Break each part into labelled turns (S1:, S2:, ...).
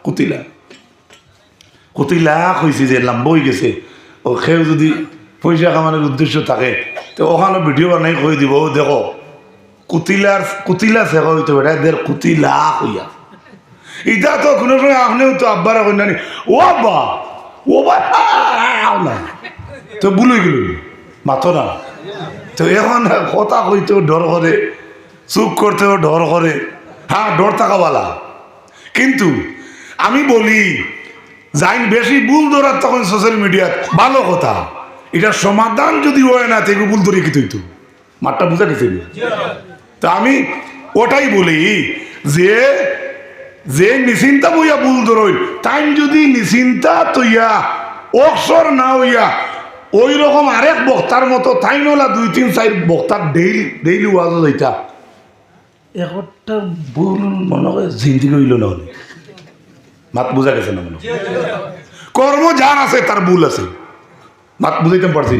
S1: কুতিলা কুতিলা কইছি যে লাম্বা হয়ে গেছে ও খেয়েও যদি পয়সা কামানোর উদ্দেশ্য থাকে তো ওখানে ভিডিও বানাই কই দিব ও দেখো কুতিলা শেখা হইতে বেটা এদের কুতিলা হইয়া এটা তো কোনো সময় আপনিও তো আব্বারা কই নানি ও আব্বা ও ভাই না তো ভুলই গেল মাথো না তো এখন কথা কইতেও ডর করে চুপ করতেও ডর করে হ্যাঁ ডর থাকাওয়ালা কিন্তু আমি বলি যাই বেশি ভুল ধরার তখন সোশ্যাল মিডিয়াত ভালো কথা এটার সমাধান যদি হয় না থেকে ভুল ধরে কি তৈতো মাঠটা বুঝা গেছে তা আমি ওটাই বলি যে যে নিশ্চিন্তা বইয়া ভুল ধরই তাই যদি নিশ্চিন্তা তৈয়া অক্ষর না হইয়া ওই রকম আরেক বক্তার মতো তাই নলা 2-3-4 বক্তার ডেইলি ওয়াজ এটা একটা ভুল মনে হয় জিন্দিগি হইল না অনেক মাত বুঝা গেছে না মনে কর্ম যার আছে তার ভুল আছে মাত বুঝাইতে পারছি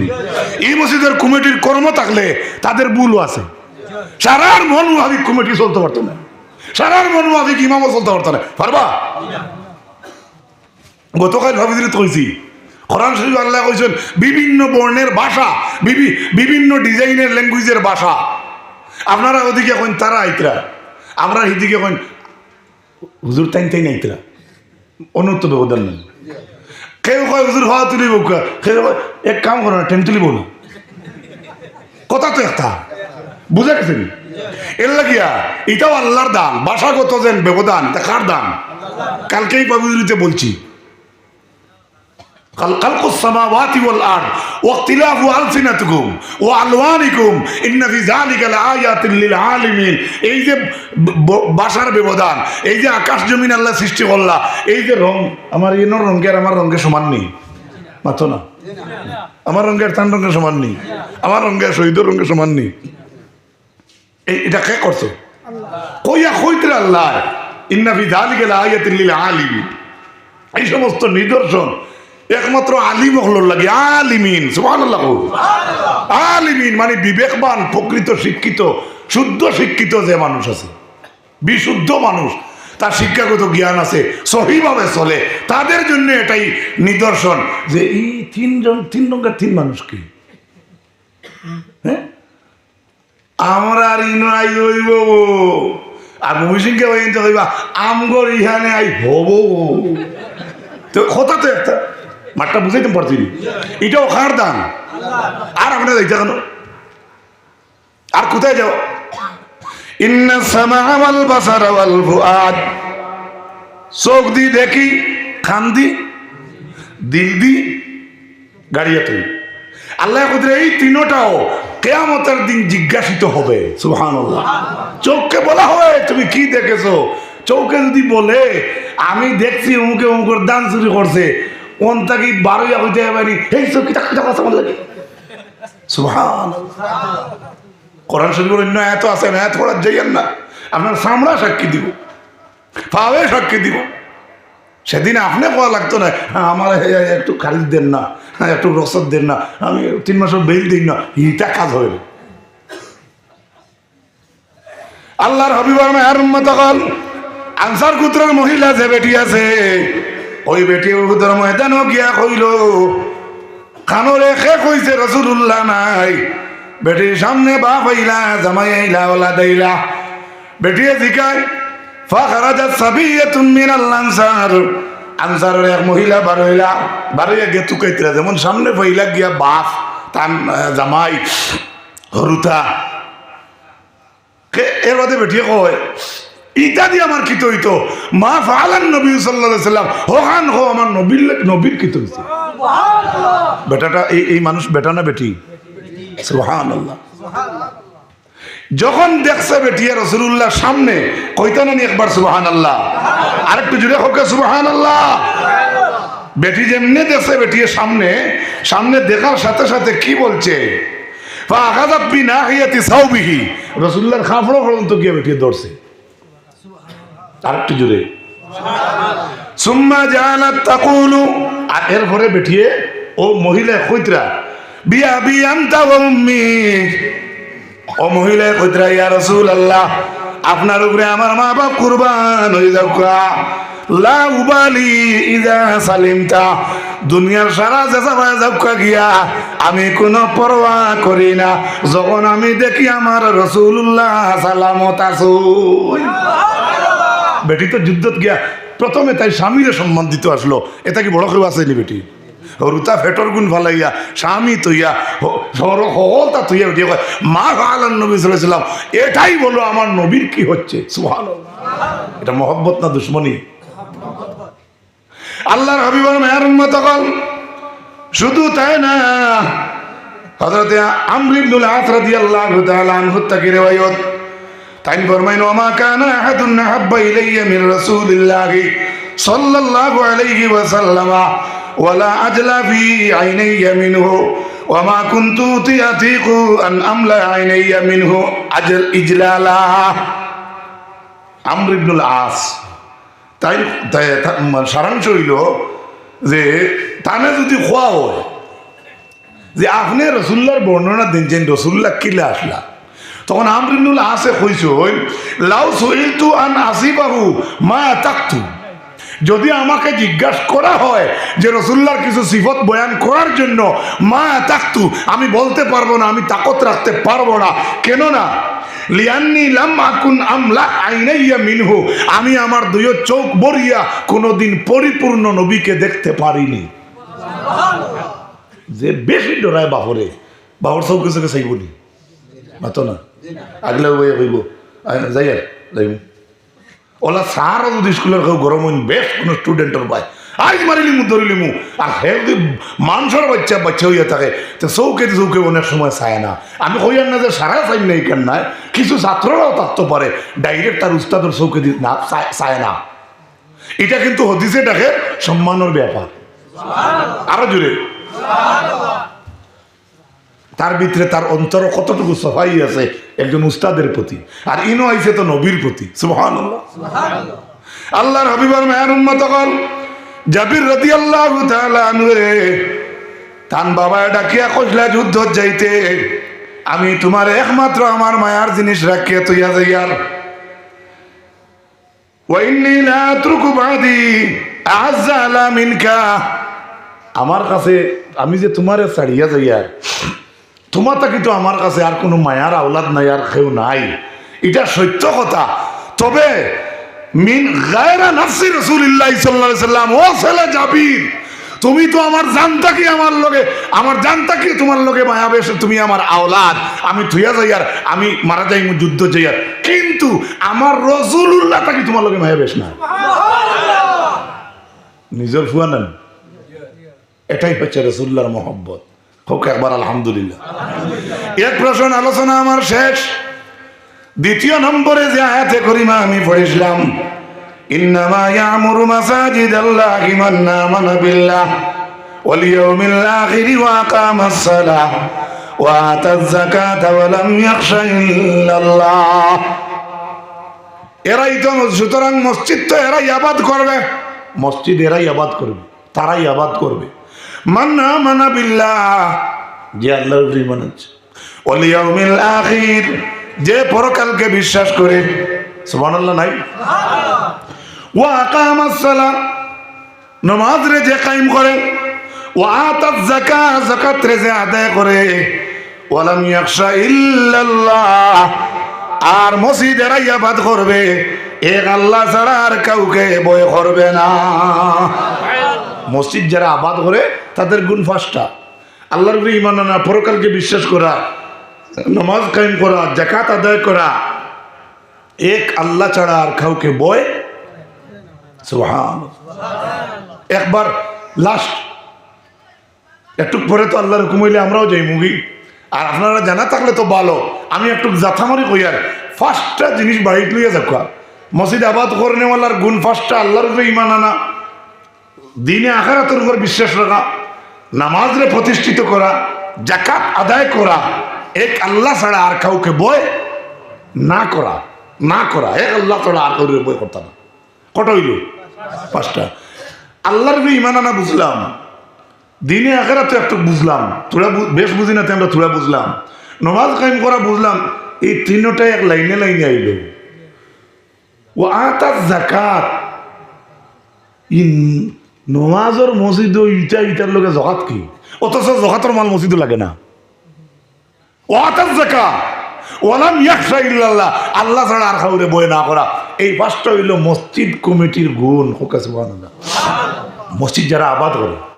S1: এই মসজিদের কমিটির কর্ম থাকলে তাদের ভুলও আছে সারার মন মুহাবিক কমিটি চলতে পারতো না সারার মন মুহাবিক ইমামও চলতে পারতো না পারবা গতকাল ভাবিতে কইছি কোরআন শরীফ আল্লাহ কইছেন বিভিন্ন বর্ণের ভাষা বিভিন্ন ডিজাইনের ল্যাঙ্গুয়েজের ভাষা আপনারা ওদিকে কইন তারা আইতরা আমরা এদিকে কইন হুজুর তাই আইতরা অনুত্ত ব্যবধান নেই কেউ কয় হুজুর হওয়া তুলিব কেউ এক কাম করো না টেন তুলিব না কথা তো একটা বুঝা গেছে এর লাগিয়া এটাও আল্লাহর দান ভাষাগত যেন ব্যবধান এটা কার দান কালকেই পাবিতে বলছি خلق السماوات والارض واختلاف السنتكم والوانكم ان في ذلك لآيات للعالمين এই যে ভাষার ব্যবধান এই যে আকাশ জমিন আল্লাহ সৃষ্টি করলা এই যে রং আমার ইনোর রঙের আমার রঙের সমান নেই মাথো না আমার রঙের তান রঙের সমান নেই আমার রঙের শহীদের রঙের সমান নেই এটা কে করছো কইয়া কইতরা আল্লাহ ইন্না ফি যালিকা লাআয়াতিন লিল আলিমিন এই সমস্ত নিদর্শন একমাত্র আলিম হলোর লাগে আলিমিন সুবহানাল্লাহ আলিমিন মানে বিবেকবান প্রকৃত শিক্ষিত শুদ্ধ শিক্ষিত যে মানুষ আছে বিশুদ্ধ মানুষ তার শিক্ষাগত জ্ঞান আছে সহিভাবে চলে তাদের জন্য এটাই নিদর্শন যে এই তিন রঙের তিন মানুষ কি হ্যাঁ আমরা আর ইনাই হইব আর মহিষিংকে হইবা আমগর ইহানে আই হব তো কথা তো একটা মাঠটা বুঝাইতে পারছি এটাও কার দান আর আপনার যাইতে কেন আর কোথায় যাও ইন্না সামা ওয়াল বাসারা ওয়াল ফুআদ চোখ দি দেখি কান দি দিল দি গাড়িয়া তুই আল্লাহ কইতে এই তিনটাও কিয়ামতের দিন জিজ্ঞাসিত হবে সুবহানাল্লাহ চোখকে বলা হয় তুমি কি দেখেছো চোখে যদি বলে আমি দেখছি অমুকে অমুকের দান চুরি করছে অন্তাকি 12 হইতে পারি এই চোখ কি টাকা কথা বল লাগে সুবহানাল্লাহ কোরআন শরীফের অন্য আয়াত আছে না আয়াত পড়া যাইয়েন না আপনার সামরা সাক্ষী দিব পাবে সাক্ষী দিব সেদিন আপনি কোয়া লাগতো না আমার একটু খারিজ দেন না একটু রসদ দেন না আমি 3 মাসের বেল দিই না এইটা কাজ হবে আল্লাহর হাবিবের মেহের উম্মত কল আনসার গোত্রের মহিলা যে বেটি আছে ওই বেটি উহুদের ময়দানও গিয়া কইল কানরে খে কইছে রাসূলুল্লাহ নাই বেটির সামনে বাপ আইলা জামাই আইলা ওলা দেইলা বেটিয়ে জিকায় ফাখারাজাত সাবিয়াতুন মিনাল আনসার আনসারের এক মহিলা বারইয়া গেতু কইতরা যেমন সামনে পইলা গিয়া বাপ তার জামাই হরুতা কে এর বাদে বেটিয়ে কয় ইটা দিয়ে আমার কি হইতো মা ফালান নবী সাল্লাল্লাহু আলাইহি সাল্লাম হোহান হো আমার নবীর কি হইছে সুবহানাল্লাহ বেটাটা এই মানুষ বেটা না বেটি সুবহানাল্লাহ যখন দেখছে বেটিয়া রাসূলুল্লাহ সামনে কইতা না একবার সুবহানাল্লাহ আরেকটু জোরে হোক সুবহানাল্লাহ বেটি যেমনে দেখছে বেটিয়া সামনে দেখার সাথে সাথে কি বলছে ফাআখাযাত বিনাহিয়াতি সাওবিহি রাসূলুল্লাহর কাপড় পর্যন্ত গিয়ে বেটিয়া ধরছে আরেকটু জোরে সুম্মা জালাত তাকুলু আর এরপরে বেটিয়ে ও মহিলা কইতরা বিয়া বিয়ান্তা ওয়া উম্মি ও মহিলা কইতরা ইয়া রাসূলুল্লাহ আপনার উপরে আমার মা বাপ কুরবান হয়ে যাক লা উবালি ইযা সালিমতা, দুনিয়ার সারা জেসাবায় যাবকা গিয়া আমি কোনো পরোয়া করি না যখন আমি দেখি আমার রাসূলুল্লাহ সালামত আছো। বেটি তো যুদ্ধত গিয়া প্রথমে তাই স্বামীরে সম্মান দিতে আসলো, এটা কি বড় কেউ আসেনি বেটি? রুতা ফেটর গুণ ভালাইয়া স্বামী তৈয়া হলতা তৈয়া উঠিয়া কয় মা আল্লাহ নবী সাল্লাল্লাহু আলাইহি ওয়াসাল্লাম, এটাই বলো আমার নবীর কি হচ্ছে। সুবহানাল্লাহ, এটা মহব্বত না দুশ্মনী? আল্লাহর হাবিবের মেয়ের উম্মত হল। শুধু তাই না, হযরত আমর ইবনুল আস রাদিয়াল্লাহু তাআলা আনহু থেকে রিওয়ায়াত, তাই ফরমাইন ওয়া মা কানা আহাদুন আহাব্বা ইলাইয়া মির রাসূলিল্লাহি সাল্লাল্লাহু আলাইহি ওয়াসাল্লাম ওয়ালা আজলা ফি আইনাইয়া মিনহু ওয়া মা কুনতু আতিকু আন আমলা আইনাইয়া মিনহু আজল ইজলালা। আমর ইবনুল আস তাই সারাংশ হইল যে তানে যদি খোয়া হয় যে আপনি রসুল্লাহর বর্ণনা দিনছেন রসুল্লাহ কিলা আসলা, তখন আমর ইবনুল আসে কইছ লাউ সুইলতু আন আসিবাহু মা তাকতু, যদি আমাকে জিজ্ঞাসা করা হয় যে রসুল্লাহর কিছু সিফত বয়ান করার জন্য মা তাকতু, আমি বলতে পারবো না, আমি তাকত রাখতে পারবো না। কেন না? লিয়ান্নি লাম আকুন আমলা আইনাইয়া মিনহু, আমি আমার দুই চোখ বরিয়া কোনোদিন পরিপূর্ণ নবীকে দেখতে পারিনি। যে বেশি ডরায় বাপরে, বাপর চোখ চোখে চাইব নি মাতো না, আগলে কইব যাই যাইব ওলা সারা যদি স্কুলের কেউ গরম হইন বেশ কোনো স্টুডেন্টের পায় আজ মারিলিমু ধরিলিমু, আর হে যদি মানুষের বাচ্চা বাচ্চা হইয়া থাকে তো চৌকে চৌকে অনেক সময় চায় না। আমি কইয়ার না যে সারা চাই না এখান নাই, কিছু ছাত্ররাও থাকতে পারে ডাইরেক্ট তার উস্তাদের চৌকে না চায় না। এটা কিন্তু হদিসে ডাকে সম্মানের ব্যাপার। আরো জোরে তার ভিতরে তার অন্তর কতটুকু সফাই আছে একজন উস্তাদের প্রতি, আর ইনো আইছে তো নবীর প্রতি। সুবহানাল্লাহ। আল্লাহর হাবিবের মায়ের উম্মত হল জাবির রাদিয়াল্লাহু তাআলা আনহু রে তান বাবা ডাকিয়া কইলা যুদ্ধ যাইতে, আমি তোমার একমাত্র আমার মায়ার জিনিস রাখিয়া তুইয়া যাইয়ার, ওয়া ইন্নী লা আতরুকু বাদি আ'আজ্জা আলা মিনকা, আমার কাছে আমি যে তোমারে ছাড়িয়া যাইয়ার তোমার তা কিন্তু আমার কাছে আর কোনো মায়ার আওলাদ নাই, আর কেউ নাই, এটা সত্য কথা। তবে মিন গায়রা নাফসি রাসূলুল্লাহ সাল্লাল্লাহু আলাইহি সাল্লাম, ও ছেলে জাবির, তুমি তো আমার জানতা কি আমার লগে, আমার জানতা কি তোমার লগে মায়া বেশে, তুমি আমার আওলাদ, আমি থুইয়া যাইয়ার, আমি মারা যাই যুদ্ধ যাইয়ার, কিন্তু আমার রাসূলুল্লাহ তা কি তোমার লগে মায়া বেশ না। নিজের ফুয়া নেন, এটাই হচ্ছে রাসূলুল্লাহর মহব্বত। হোক একবার আলহামদুলিল্লাহ। এক প্রশ্ন আলোচনা আমার শেষ। দ্বিতীয় নম্বরে যে আয়াতে করিমা আমি পড়েছিলাম, ইন্নামা ইয়ামুরু মাসাজিদাল্লাহি মান আমানা বিল্লাহ ওয়াল ইয়াউমিল আখিরি ওয়া আকামাস সালাহ ওয়া আতাজ যাকাতা ওয়া লাম ইয়াখশা ইল্লাল্লাহ। এরাই তো, সুতরাং মসজিদ তো এরাই আবাদ করবে, মসজিদ এরাই আবাদ করবে, তারাই আবাদ করবে। মান আমানা বিল্লাহ, যে আল্লাহর উপর ঈমান আনছে, ওয়াল ইয়াউমিল আখির, যে পরকালকে বিশ্বাস করে, সুবহানাল্লাহ নাই, ওয়া আকামাস সালাহ, নামাজ রে যে কায়েম করে, ওয়া আতাজ যাকাত, যাকাত রে যে আদায় করে, ওয়া লাম ইয়াখশা ইল্লাল্লাহ, আর মসজিদ এরাই আবাদ করবে, এক আল্লাহ ছাড়া আর কাউকে ভয় করবে না। মসজিদ যারা আবাদ করে তাদের গুণ পাঁচটা: আল্লাহর উপরে ঈমান আনা, পরকালকে বিশ্বাস করা, নামাজ কায়েম করা, যাকাত আদায় করা, এক আল্লাহ ছাড়া আর কাউকে ভয়। সুবহানাল্লাহ। একবার লাস্ট একটু পরে তো আল্লাহর হুকুম হইলে আমরাও যাই মুগি, আর আপনারা জানা থাকলে তো ভালো, আমি একটু জাথামারি কইয়ার ফার্স্টটা জিনিস বাড়িতে লইয়া যাক। মসজিদ আবাদ করেনেওয়ালার গুণ ফার্স্টটা আল্লাহর উপরে ঈমান আনা, দিনে আখিরাতের উপর বিশ্বাস রাখা, নামাজরে প্রতিষ্ঠিত করা, যাকাত আদায় করা, এক আল্লাহ ছাড়া আর কাউকে ভয় না করা, না করা, এক আল্লাহ ছাড়া আর কাউকে ভয় করতে না। কটা হইল? পাঁচটা। আল্লাহর উপরে ঈমান আনা বুঝলাম, দিনে আখিরাতে একটু বুঝলাম, তোরা বেশ বুঝি না, আমরা তোরা বুঝলাম, নামাজ কায়েম করা বুঝলাম, এই তিনটাই এক লাইনে লাইনে আইল। ও আতাজ যাকাত, ই নমাজর মসজিদ ইটার লোকে জগাত কি, অথচ জগাতর মাল মসজিদ লাগে না। ওয়াতাজ যাকা ওয়ালাম ইয়াখশা ইল্লাল্লাহ, আল্লাহ ছাড়া আর কাউরে ভয় না করা। এই পাঁচটা হইল মসজিদ কমিটির গুণ। সুবহানাল্লাহ। মসজিদ যারা আবাদ করে